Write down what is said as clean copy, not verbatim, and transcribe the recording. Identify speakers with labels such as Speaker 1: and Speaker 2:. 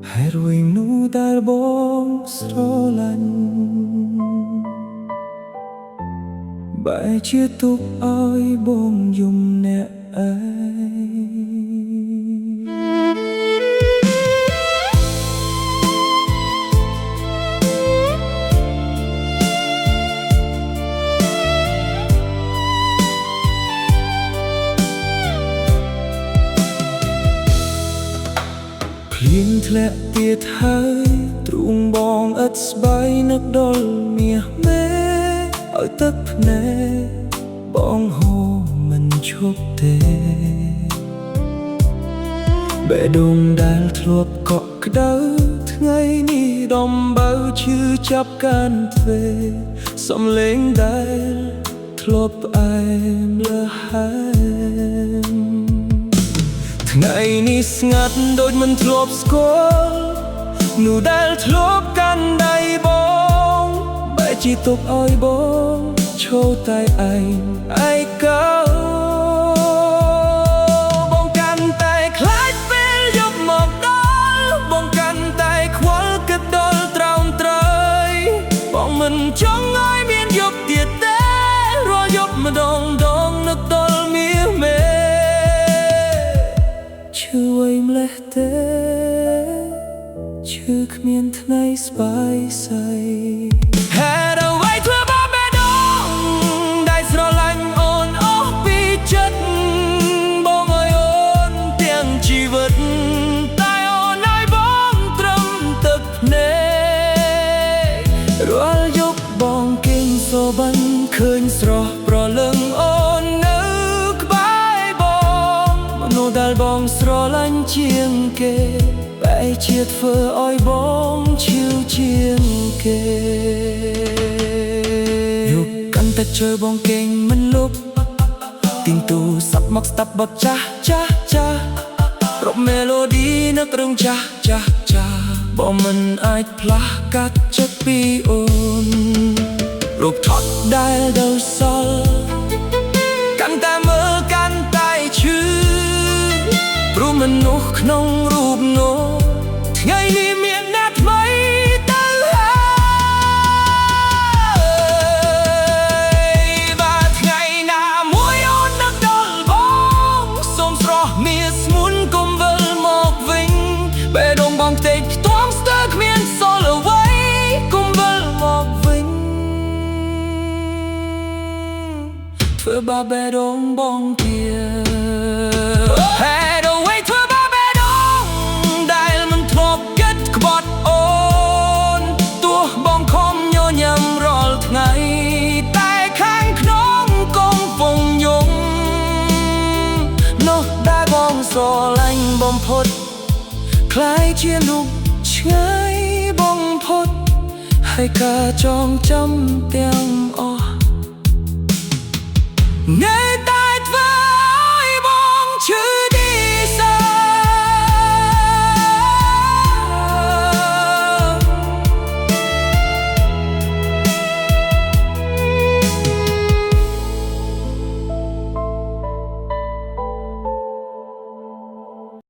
Speaker 1: ให้รู้ยิ่งนู้แต่បងស្រឡាញ់បែរជាទុកឲ្យបងយំអ្នកឯងភ្លៀងធ្លាក់ទៀតហើយទ្រូងបងឥតស្បែកនឹកដល់មាសមេឲ្យទឹកភ្នែកបងហូរមិនឈប់ទេបេះដូងដែលធ្លាប់កក់ក្ដៅថ្ងៃនេះដំបៅឈឺចាប់កាន់ទ្វេសំឡេងដែលធ្លាប់ផ្អែមលើហើមថ្ងៃនេះស្ងាត់ដូចមិនធ្លាប់ស្គាល់នោះដែលធ្លាប់កាន់ដៃបងបែរជាទុកឲ្យបងឈរតែឯកោបងកាន់តែខ្លាចពេលយប់មកដល់បងកាន់តែខ្វល់គិតដល់ត្រោមត្រៃបងមិនចង់ឲ្យមានយប់ទៀតទេរាល់យប់ម្ដងនឹកដល់មាសមេឈឺអ្វីម្លេះទេឈឺគ្មានថ្ងៃស្បាយស្អីហេតុអ្វីធ្វើបាបបេះដូងដែលស្រឡាញ់អូនអស់ពីចិត្តបងឲ្យអូនទាំងជីវិតតែអូនឲ្យបងត្រឹមទឹកភ្នែករាល់យប់បងគេងសូបានឃើញស្រស់ប្រលឹងអូននៅក្បែរបងមនុស្សដែលបងស្រឡាញ់ជាងគេបែរជាធ្វើឲ្យបងឈឺជាងគេយប់កាន់តែជើបងគេងមិនលប់ទីងទូសັບមកស្ដាប់បទចាស់រកមេឡូឌីនឹករឿងចាស់បងមិនអាចផ្លាស់កាត់ចិត្តពីអូនរូបថតដែលដល់សល់កាន់តែមើលកាន់តែឈឺព្រោះមនុស្សក្នុងរូបនោះថ្ងៃនេះមានអ្នកថ្មីទៅហើយបាទថ្ងៃណាមួយអូននឹកដល់បងសូមស្រស់មាសស្មុនកុំវិលមកវិញបេះដូងបងផ្ទៃខ្ទាំស្ទើរគ្មានសល់អ្វីកុំវិលមកវិញធ្វើបាបបេះដូងបងទៀតតែខាងក្នុងកងពងយំនោះដែលបងស្រឡាញ់បំផុតคล้ายជារូបឆ្ងាយបំផុតហើយការចងចាំទាំងអស់